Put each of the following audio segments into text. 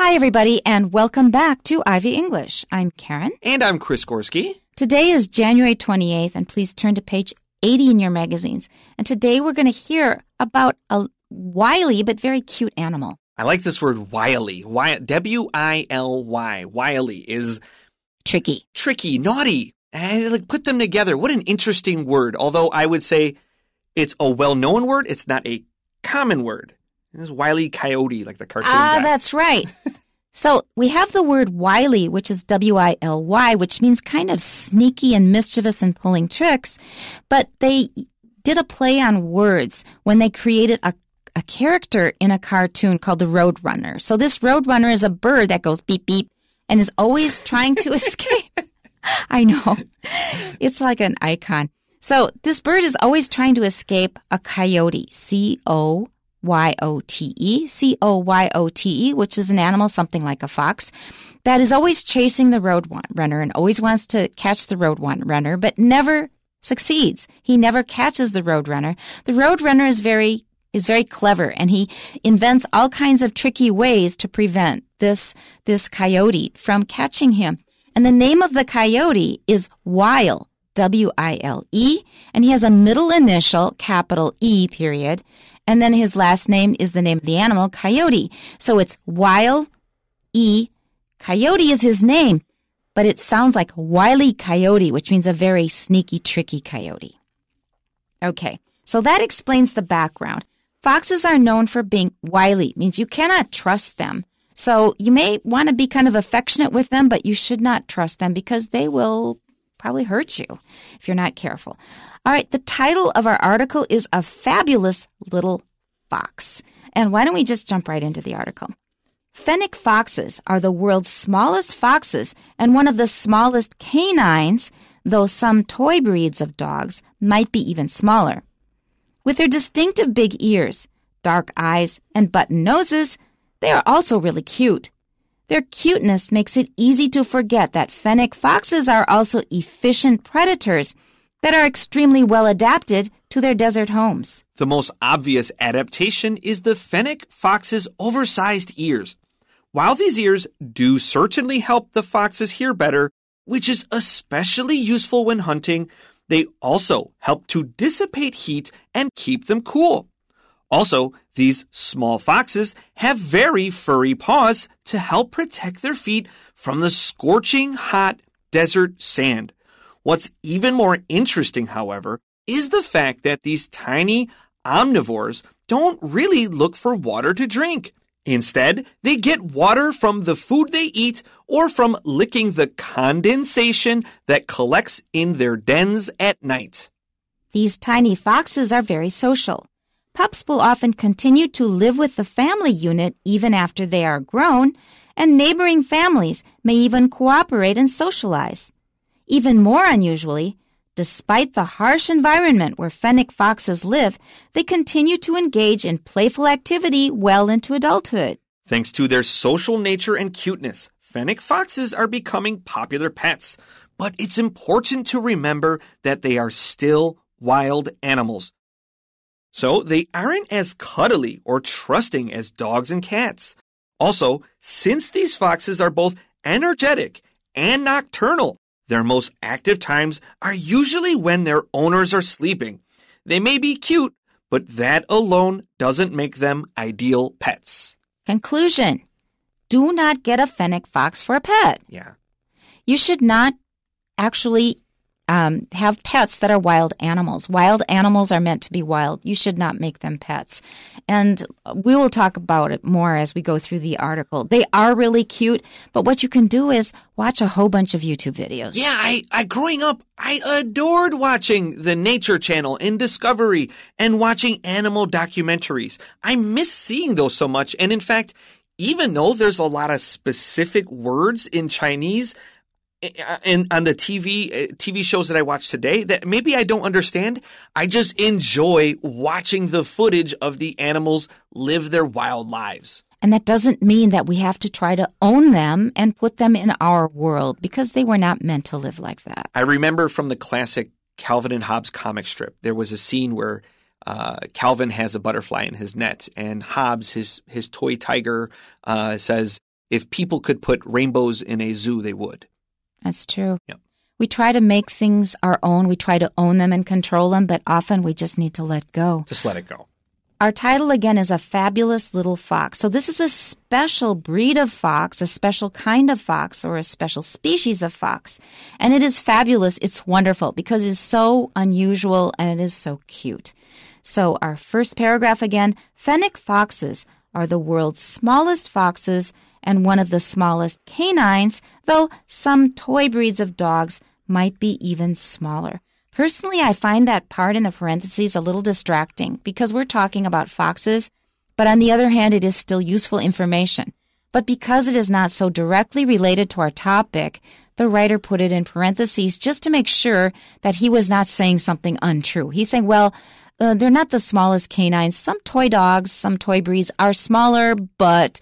Hi, everybody, and welcome back to Ivy English. I'm Karen. And I'm Chris Gorski. Today is January 28th, and please turn to page 80 in your magazines. And today we're going to hear about a wily but very cute animal. I like this word wily. W-I-L-Y. Wily is... Tricky. Tricky, naughty. Put them together. What an interesting word. Although I would say it's a well-known word, it's not a common word. This is Wile E. Coyote, like the cartoon guy. That's right. So we have the word wily, which is W-I-L-Y, which means kind of sneaky and mischievous and pulling tricks. But they did a play on words when they created a character in a cartoon called the Roadrunner. So this Roadrunner is a bird that goes beep, beep, and is always trying to escape. I know. It's like an icon. So this bird is always trying to escape a coyote, C-O-Y-O-T-E, which is an animal, something like a fox, that is always chasing the roadrunner and always wants to catch the roadrunner, but never succeeds. He never catches the roadrunner. The roadrunner is very clever, and he invents all kinds of tricky ways to prevent this coyote from catching him. And the name of the coyote is Wile, W-I-L-E, and he has a middle initial, capital E, period, and then his last name is the name of the animal, Coyote. So it's Wile E. Coyote is his name, but it sounds like Wile E. Coyote, which means a very sneaky, tricky coyote. Okay, so that explains the background. Foxes are known for being wily, means you cannot trust them. So you may want to be kind of affectionate with them, but you should not trust them because they will probably hurt you if you're not careful. All right, the title of our article is A Fabulous Little Fox. And why don't we just jump right into the article? Fennec foxes are the world's smallest foxes and one of the smallest canines, though some toy breeds of dogs might be even smaller. With their distinctive big ears, dark eyes, and button noses, they are also really cute. Their cuteness makes it easy to forget that Fennec foxes are also efficient predators that are extremely well adapted to their desert homes. The most obvious adaptation is the Fennec fox's oversized ears. While these ears do certainly help the foxes hear better, which is especially useful when hunting, they also help to dissipate heat and keep them cool. Also, these small foxes have very furry paws to help protect their feet from the scorching hot desert sand. What's even more interesting, however, is the fact that these tiny omnivores don't really look for water to drink. Instead, they get water from the food they eat or from licking the condensation that collects in their dens at night. These tiny foxes are very social. Pups will often continue to live with the family unit even after they are grown, and neighboring families may even cooperate and socialize. Even more unusually, despite the harsh environment where Fennec foxes live, they continue to engage in playful activity well into adulthood. Thanks to their social nature and cuteness, Fennec foxes are becoming popular pets. But it's important to remember that they are still wild animals. So they aren't as cuddly or trusting as dogs and cats. Also, since these foxes are both energetic and nocturnal, their most active times are usually when their owners are sleeping. They may be cute, but that alone doesn't make them ideal pets. Conclusion: do not get a Fennec fox for a pet. Yeah. You should not actually have pets that are wild animals. Wild animals are meant to be wild. You should not make them pets. And we will talk about it more as we go through the article. They are really cute, but what you can do is watch a whole bunch of YouTube videos. Yeah, I growing up, I adored watching the Nature Channel in Discovery and watching animal documentaries. I miss seeing those so much. And in fact, even though there's a lot of specific words in Chinese, and on the TV shows that I watch today that maybe I don't understand, I just enjoy watching the footage of the animals live their wild lives. And that doesn't mean that we have to try to own them and put them in our world because they were not meant to live like that. I remember from the classic Calvin and Hobbes comic strip, there was a scene where Calvin has a butterfly in his net and Hobbes, his toy tiger, says, if people could put rainbows in a zoo, they would. That's true. Yep. We try to make things our own. We try to own them and control them, but often we just need to let go. Just let it go. Our title again is A Fabulous Little Fox. So this is a special breed of fox, a special kind of fox, or a special species of fox. And it is fabulous. It's wonderful because it is so unusual and it is so cute. So our first paragraph again, Fennec foxes are the world's smallest foxes and one of the smallest canines, though some toy breeds of dogs might be even smaller. Personally, I find that part in the parentheses a little distracting because we're talking about foxes, but on the other hand, it is still useful information. But because it is not so directly related to our topic, the writer put it in parentheses just to make sure that he was not saying something untrue. He's saying, well, they're not the smallest canines. Some toy dogs, some toy breeds are smaller, but,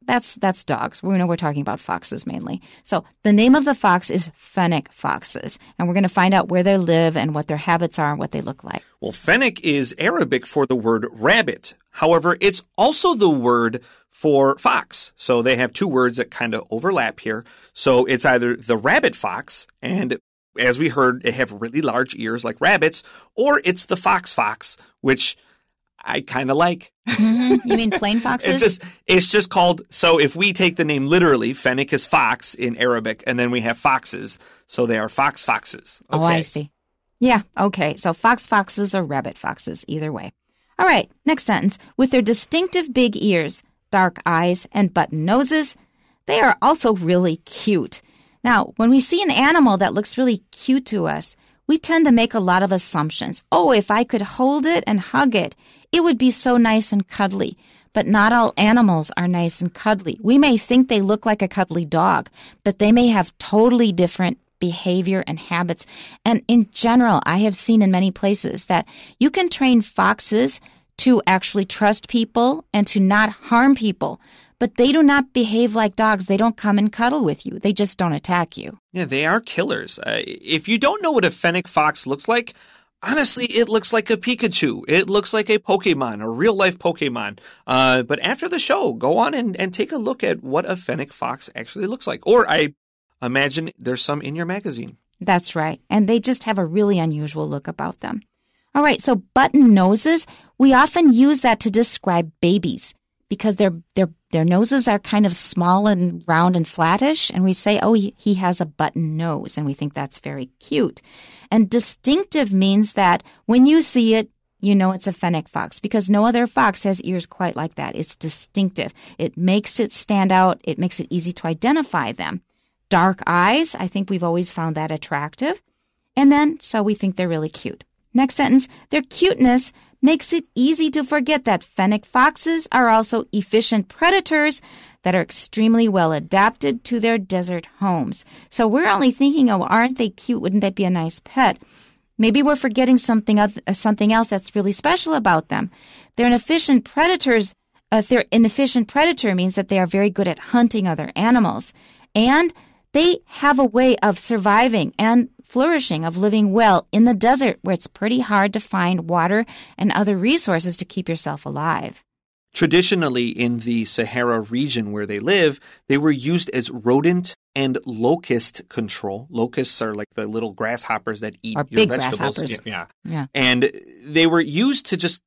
that's dogs. We know we're talking about foxes mainly. So the name of the fox is Fennec foxes, and we're going to find out where they live and what their habits are and what they look like. Well, Fennec is Arabic for the word rabbit. However, it's also the word for fox. So they have two words that kind of overlap here. So it's either the rabbit fox, and as we heard, they have really large ears like rabbits, or it's the fox, which I kind of like. Mm-hmm. You mean plain foxes? It's just called, so if we take the name literally, Fennec is fox in Arabic, and then we have foxes, so they are foxes. Okay. Oh, I see. Yeah, okay. So foxes or rabbit foxes, either way. All right, next sentence. With their distinctive big ears, dark eyes, and button noses, they are also really cute. Now, when we see an animal that looks really cute to us, we tend to make a lot of assumptions. Oh, if I could hold it and hug it, it would be so nice and cuddly. But not all animals are nice and cuddly. We may think they look like a cuddly dog, but they may have totally different behavior and habits. And in general, I have seen in many places that you can train foxes to actually trust people and to not harm people. But they do not behave like dogs. They don't come and cuddle with you. They just don't attack you. Yeah, they are killers. If you don't know what a Fennec fox looks like, honestly, it looks like a Pikachu. It looks like a Pokemon, a real-life Pokemon. But after the show, go on and take a look at what a Fennec fox actually looks like. Or I imagine there's some in your magazine. That's right. And they just have a really unusual look about them. All right, so button noses, we often use that to describe babies because their noses are kind of small and round and flattish, and we say, oh, he has a button nose, and we think that's very cute. And distinctive means that when you see it, you know it's a Fennec fox because no other fox has ears quite like that. It's distinctive. It makes it stand out. It makes it easy to identify them. Dark eyes, I think we've always found that attractive. And then, so we think they're really cute. Next sentence, their cuteness makes it easy to forget that Fennec foxes are also efficient predators that are extremely well adapted to their desert homes. So we're only thinking, oh, aren't they cute? Wouldn't that be a nice pet? Maybe we're forgetting something else that's really special about them. They're an efficient predators. An efficient predator means that they are very good at hunting other animals. And they have a way of surviving and flourishing, of living well in the desert where it's pretty hard to find water and other resources to keep yourself alive. Traditionally, in the Sahara region where they live, they were used as rodent and locust control. Locusts are like the little grasshoppers that eat your vegetables. Grasshoppers. Yeah. And they were used to just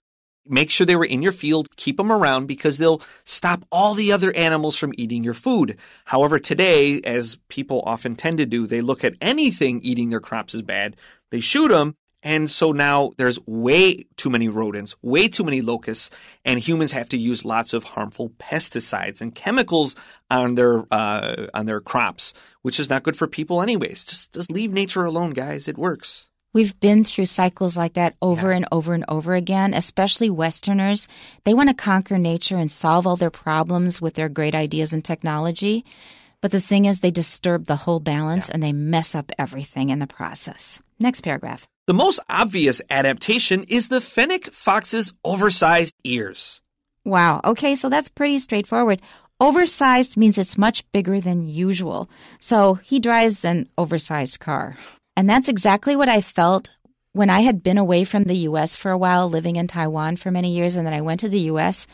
make sure they were in your field, keep them around because they'll stop all the other animals from eating your food. However, today, as people often tend to do, they look at anything eating their crops as bad. They shoot them. And so now there's way too many rodents, way too many locusts, and humans have to use lots of harmful pesticides and chemicals on their crops, which is not good for people anyways. Just leave nature alone, guys. It works. We've been through cycles like that over and over and over again, especially Westerners. They want to conquer nature and solve all their problems with their great ideas and technology. But the thing is, they disturb the whole balance and they mess up everything in the process. Next paragraph. The most obvious adaptation is the Fennec fox's oversized ears. Wow. Okay, so that's pretty straightforward. Oversized means it's much bigger than usual. So he drives an oversized car. And that's exactly what I felt when I had been away from the U.S. for a while, living in Taiwan for many years, and then I went to the U.S.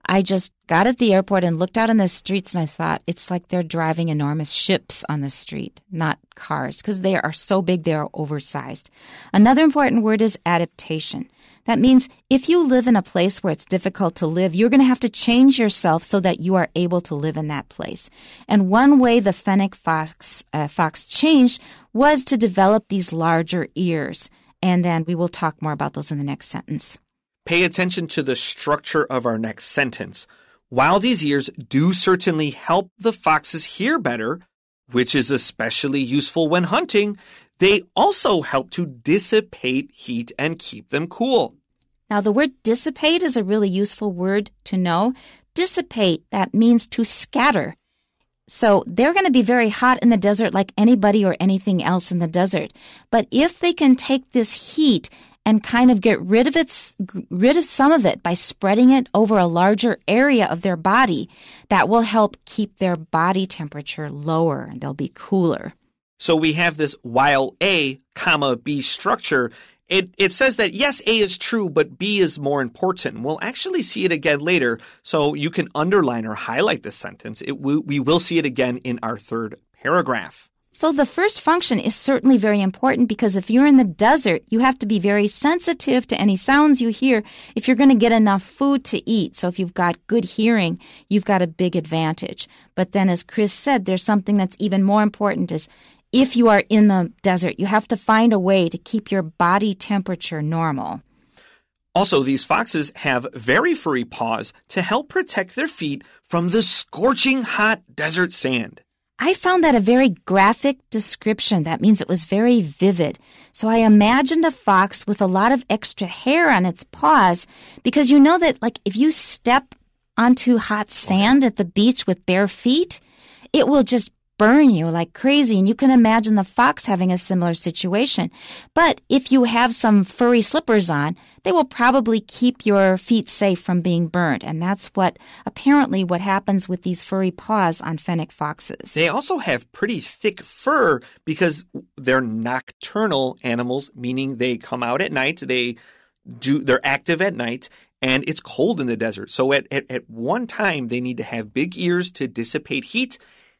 I just got at the airport and looked out on the streets and I thought, it's like they're driving enormous ships on the street, not cars, because they are so big, they are oversized. Another important word is adaptation. That means if you live in a place where it's difficult to live, you're going to have to change yourself so that you are able to live in that place. And one way the Fennec Fox changed was to develop these larger ears. And then we will talk more about those in the next sentence. Pay attention to the structure of our next sentence. While these ears do certainly help the foxes hear better, which is especially useful when hunting, they also help to dissipate heat and keep them cool. Now, the word dissipate is a really useful word to know. Dissipate, that means to scatter. So they're going to be very hot in the desert like anybody or anything else in the desert. But if they can take this heat and kind of get rid of some of it by spreading it over a larger area of their body, that will help keep their body temperature lower and they'll be cooler. So we have this while A, comma, B structure. It says that, yes, A is true, but B is more important. We'll actually see it again later, so you can underline or highlight this sentence. We will see it again in our third paragraph. So the first function is certainly very important because if you're in the desert, you have to be very sensitive to any sounds you hear if you're going to get enough food to eat. So if you've got good hearing, you've got a big advantage. But then as Chris said, there's something that's even more important is if you are in the desert, you have to find a way to keep your body temperature normal. Also, these foxes have very furry paws to help protect their feet from the scorching hot desert sand. I found that a very graphic description. That means it was very vivid. So I imagined a fox with a lot of extra hair on its paws because you know that like if you step onto hot sand at the beach with bare feet, it will just burn you like crazy. And you can imagine the fox having a similar situation. But if you have some furry slippers on, they will probably keep your feet safe from being burned. And that's what happens with these furry paws on Fennec foxes. They also have pretty thick fur because they're nocturnal animals, meaning they come out at night, they're active at night, and it's cold in the desert. So at one time, they need to have big ears to dissipate heat,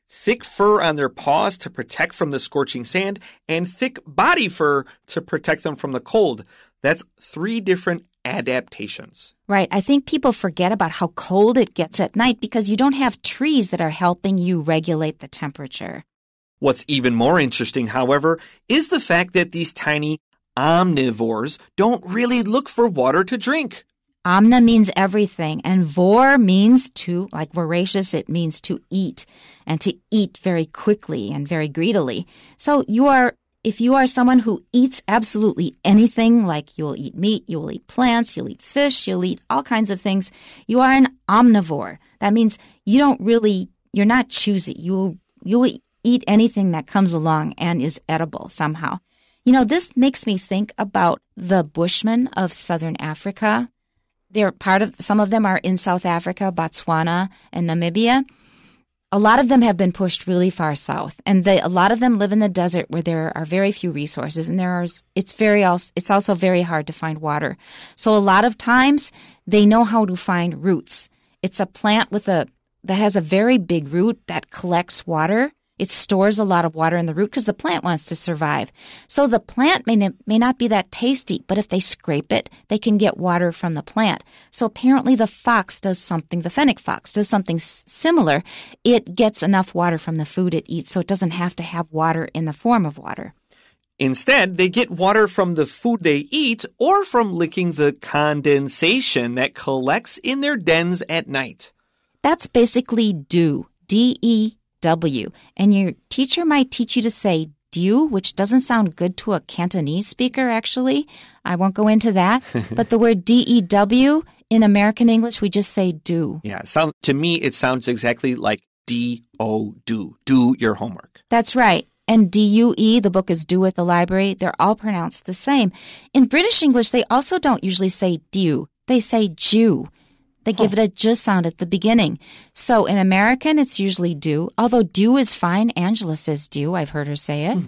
thick fur on their paws to protect from the scorching sand, and thick body fur to protect them from the cold. That's 3 different adaptations. Right. I think people forget about how cold it gets at night because you don't have trees that are helping you regulate the temperature. What's even more interesting, however, is the fact that these tiny omnivores don't really look for water to drink. Omna means everything, and vor means to, like voracious, it means to eat, and to eat very quickly and very greedily. So if you are someone who eats absolutely anything, like you'll eat meat, you'll eat plants, you'll eat fish, you'll eat all kinds of things, you are an omnivore. That means you're not choosy. You'll eat anything that comes along and is edible somehow. You know, this makes me think about the Bushmen of southern Africa. Some of them are in South Africa, Botswana, and Namibia. A lot of them have been pushed really far south, and a lot of them live in the desert where there are very few resources, and it's also very hard to find water. So a lot of times they know how to find roots. It's a plant that has a very big root that collects water. It stores a lot of water in the root because the plant wants to survive. So the plant may not be that tasty, but if they scrape it, they can get water from the plant. So apparently the Fennec Fox does something similar. It gets enough water from the food it eats, so it doesn't have to have water in the form of water. Instead, they get water from the food they eat or from licking the condensation that collects in their dens at night. That's basically dew, D-E-W. And your teacher might teach you to say dew, which doesn't sound good to a Cantonese speaker, actually. I won't go into that. But the word D-E-W, in American English, we just say do. Yeah, to me, it sounds exactly like D-O, do. Do your homework. That's right. And D-U-E, the book is due at the library. They're all pronounced the same. In British English, they also don't usually say dew. They say Jew. They give it a j sound at the beginning. So in American, it's usually do, although dew is fine. Angela says dew. I've heard her say it.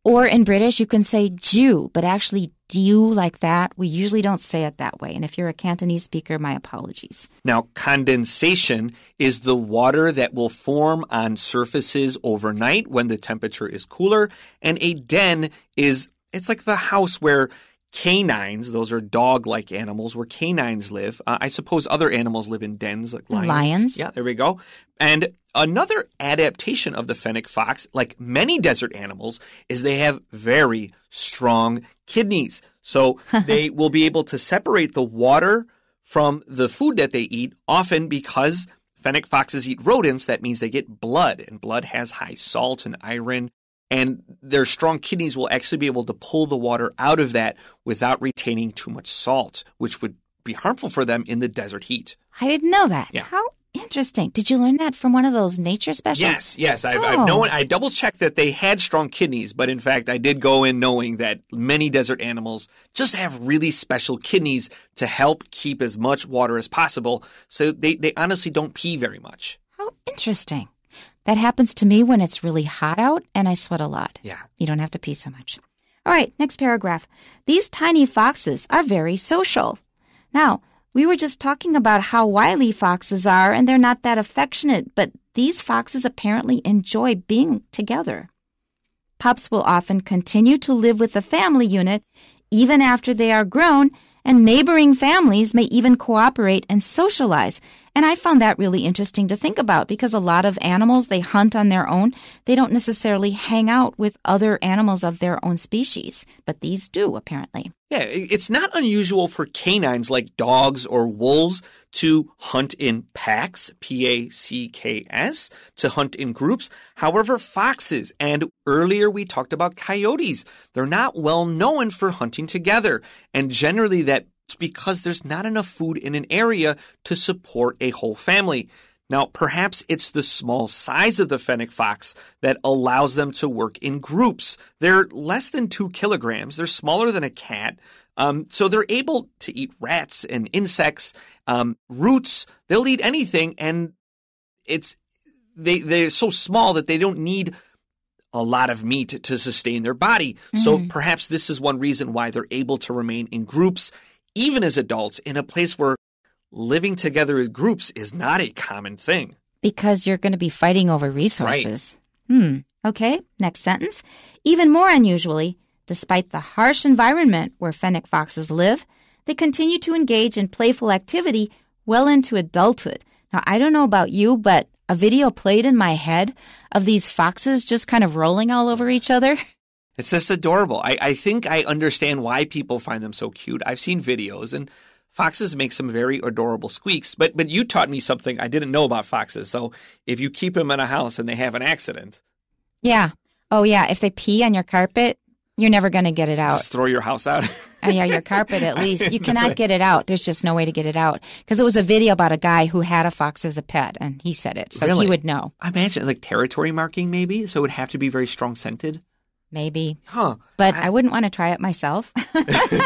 Or in British, you can say dew, but actually dew like that, we usually don't say it that way. And if you're a Cantonese speaker, my apologies. Now, condensation is the water that will form on surfaces overnight when the temperature is cooler. And a den it's like the house where canines, those are dog-like animals, where canines live. I suppose other animals live in dens like lions. Lions. Yeah, there we go. And another adaptation of the fennec fox, like many desert animals, is they have very strong kidneys. So they will be able to separate the water from the food that they eat, often because fennec foxes eat rodents. That means they get blood, and blood has high salt and iron. And their strong kidneys will actually be able to pull the water out of that without retaining too much salt, which would be harmful for them in the desert heat. I didn't know that. Yeah. How interesting. Did you learn that from one of those nature specials? Yes. I've known. I double-checked that they had strong kidneys, but in fact, I did go in knowing that many desert animals just have really special kidneys to help keep as much water as possible, so they honestly don't pee very much. How interesting. That happens to me when it's really hot out and I sweat a lot. Yeah. You don't have to pee so much. All right, next paragraph. These tiny foxes are very social. Now, we were just talking about how wily foxes are and they're not that affectionate, but these foxes apparently enjoy being together. Pups will often continue to live with the family unit even after they are grown, and neighboring families may even cooperate and socialize. And I found that really interesting to think about because a lot of animals, they hunt on their own. They don't necessarily hang out with other animals of their own species, but these do, apparently. Yeah, it's not unusual for canines like dogs or wolves to hunt in packs, P-A-C-K-S, to hunt in groups. However, foxes, and earlier we talked about coyotes, they're not well known for hunting together. And generally that's because there's not enough food in an area to support a whole family. Now, perhaps it's the small size of the fennec fox that allows them to work in groups. They're less than 2 kilograms. They're smaller than a cat. So they're able to eat rats and insects, roots. They'll eat anything, and they're so small that they don't need a lot of meat to sustain their body. So perhaps this is one reason why they're able to remain in groups, even as adults, in a place where living together in groups is not a common thing. Because you're going to be fighting over resources. Right. Okay, next sentence. Even more unusually, despite the harsh environment where fennec foxes live, they continue to engage in playful activity well into adulthood. Now, I don't know about you, but a video played in my head of these foxes just kind of rolling all over each other. It's just adorable. I think I understand why people find them so cute. I've seen videos, and foxes make some very adorable squeaks. But you taught me something I didn't know about foxes. So if you keep them in a house and they have an accident. Yeah. Oh, yeah. If they pee on your carpet, you're never going to get it out. Just throw your house out. Yeah, your carpet at least. You cannot get it out. There's just no way to get it out. Because it was a video about a guy who had a fox as a pet, and he said it. So Really? He would know. I imagine like territory marking maybe, so it would have to be very strong scented. Maybe. Huh. But I wouldn't want to try it myself.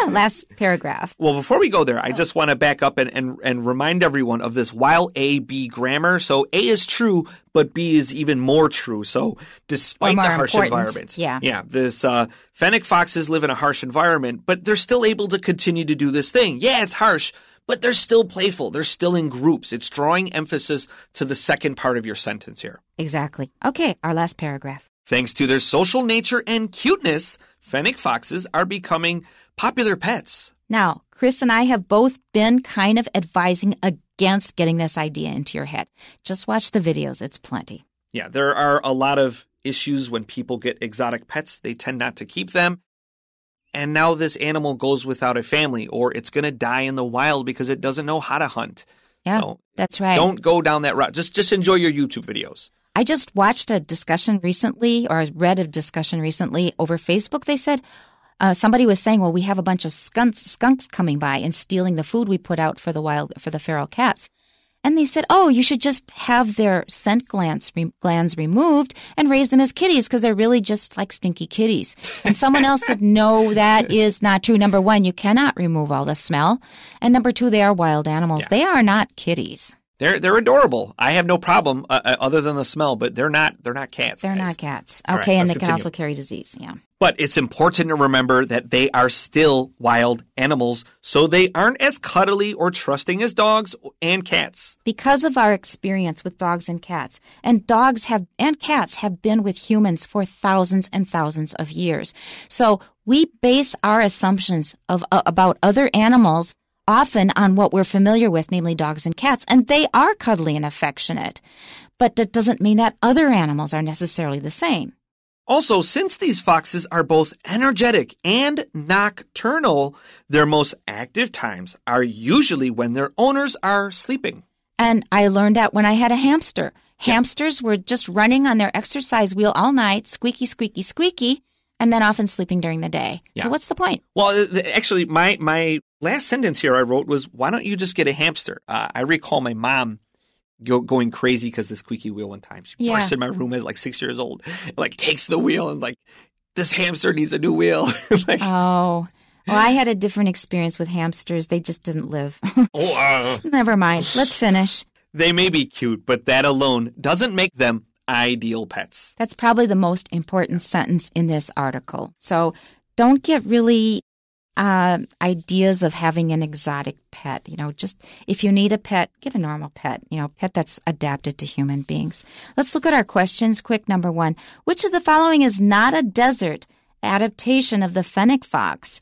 Last paragraph. Well, before we go there, I just want to back up and remind everyone of this while A, B grammar. So A is true, but B is even more true. So despite the harsh environment. Yeah, this fennec foxes live in a harsh environment, but they're still able to continue to do this thing. Yeah, it's harsh, but they're still playful. They're still in groups. It's drawing emphasis to the second part of your sentence here. Exactly. Okay, our last paragraph. Thanks to their social nature and cuteness, fennec foxes are becoming popular pets. Now, Chris and I have both been kind of advising against getting this idea into your head. Just watch the videos. It's plenty. Yeah, there are a lot of issues when people get exotic pets. They tend not to keep them. And now this animal goes without a family, or it's going to die in the wild because it doesn't know how to hunt. Yeah, so that's right. Don't go down that route. Just enjoy your YouTube videos. I just watched a discussion recently, or read a discussion recently over Facebook. They said somebody was saying, well, we have a bunch of skunks coming by and stealing the food we put out for the feral cats. And they said, oh, you should just have their scent glands removed and raise them as kitties because they're really just like stinky kitties. And someone else said, no, that is not true. Number one, you cannot remove all the smell. And number two, they are wild animals. Yeah. They are not kitties. They're adorable. I have no problem other than the smell, but they're not cats. They're guys. not cats. All Okay, right, and let's they can continue. also carry disease. Yeah. But it's important to remember that they are still wild animals, so they aren't as cuddly or trusting as dogs and cats. Because of our experience with dogs and cats, and cats have been with humans for thousands and thousands of years. So we base our assumptions about other animals often on what we're familiar with, namely dogs and cats, and they are cuddly and affectionate. But that doesn't mean that other animals are necessarily the same. Also, since these foxes are both energetic and nocturnal, their most active times are usually when their owners are sleeping. And I learned that when I had a hamster. Hamsters were just running on their exercise wheel all night, squeaky, squeaky, squeaky, and then often sleeping during the day. Yeah. So what's the point? Well, actually, my last sentence here I wrote was, why don't you just get a hamster? I recall my mom going crazy because the squeaky wheel one time. She burst in my room as like 6 years old, takes the wheel and this hamster needs a new wheel. Well, I had a different experience with hamsters. They just didn't live. Never mind. Let's finish. They may be cute, but that alone doesn't make them ideal pets. That's probably the most important sentence in this article. So don't get really ideas of having an exotic pet. Just if you need a pet, get a normal pet, pet that's adapted to human beings. Let's look at our questions quick. Number 1, which of the following is not a desert adaptation of the Fennec Fox?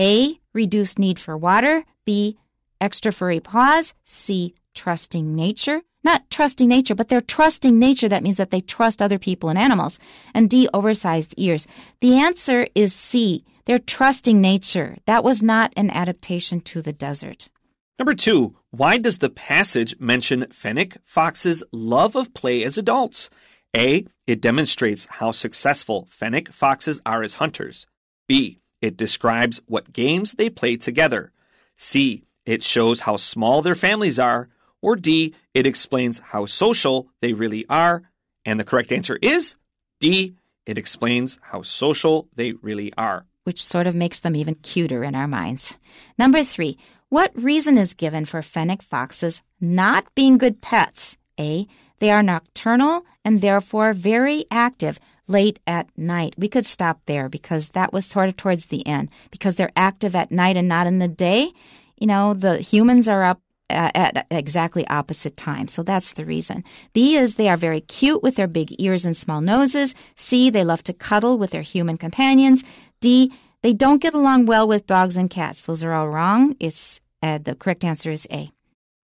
A, reduced need for water. B, extra furry paws. C, trusting nature. Not trusting nature, but they're trusting nature. That means that they trust other people and animals. And D, oversized ears. The answer is C. They're trusting nature. That was not an adaptation to the desert. Number 2, why does the passage mention Fennec Fox's love of play as adults? A, it demonstrates how successful Fennec Foxes are as hunters. B, it describes what games they play together. C, it shows how small their families are. Or D, it explains how social they really are. And the correct answer is D, it explains how social they really are. Which sort of makes them even cuter in our minds. Number 3, what reason is given for Fennec Foxes not being good pets? A, they are nocturnal and therefore very active late at night. We could stop there because that was sort of towards the end. Because they're active at night and not in the day, the humans are up at exactly opposite time. So that's the reason. B is they are very cute with their big ears and small noses. C, they love to cuddle with their human companions. D, they don't get along well with dogs and cats. Those are all wrong. The correct answer is A.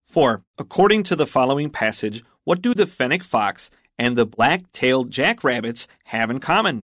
4, according to the following passage, what do the Fennec Fox and the black-tailed jackrabbits have in common?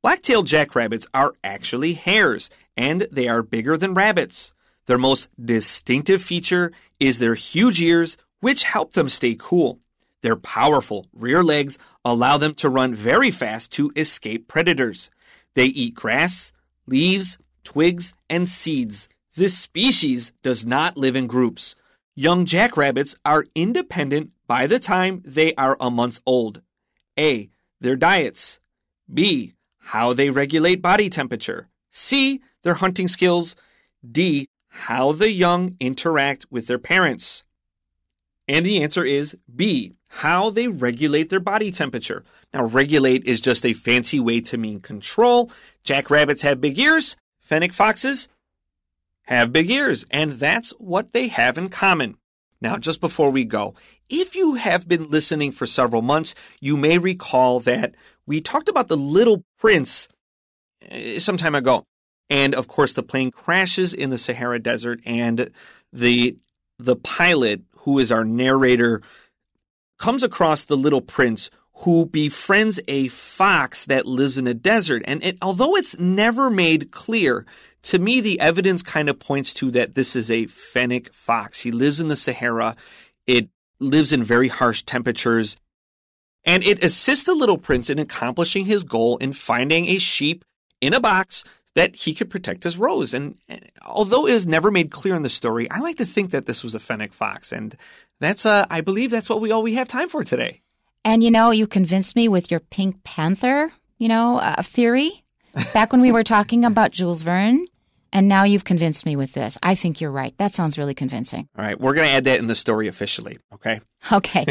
Black-tailed jackrabbits are actually hares, and they are bigger than rabbits. Their most distinctive feature is their huge ears, which help them stay cool. Their powerful rear legs allow them to run very fast to escape predators. They eat grass, leaves, twigs, and seeds. This species does not live in groups. Young jackrabbits are independent by the time they are a month old. A, their diets. B, how they regulate body temperature. C, their hunting skills. D, how the young interact with their parents. And the answer is B, how they regulate their body temperature. Now, regulate is just a fancy way to mean control. Jackrabbits have big ears. Fennec foxes have big ears, and that's what they have in common. Now, just before we go, if you have been listening for several months, you may recall that we talked about the Little Prince some time ago. And, of course, the plane crashes in the Sahara Desert, and the pilot, who is our narrator, comes across the Little Prince, who befriends a fox that lives in a desert. And although it's never made clear, to me, the evidence kind of points to that this is a Fennec fox. He lives in the Sahara. It lives in very harsh temperatures. And it assists the Little Prince in accomplishing his goal in finding a sheep in a box that he could protect as Rose. And although it is never made clear in the story, I like to think that this was a Fennec fox. And that's, I believe that's what we have time for today. And, you convinced me with your Pink Panther, theory. Back when we were talking about Jules Verne, And now you've convinced me with this. I think you're right. That sounds really convincing. All right, we're going to add that in the story officially, okay? Okay.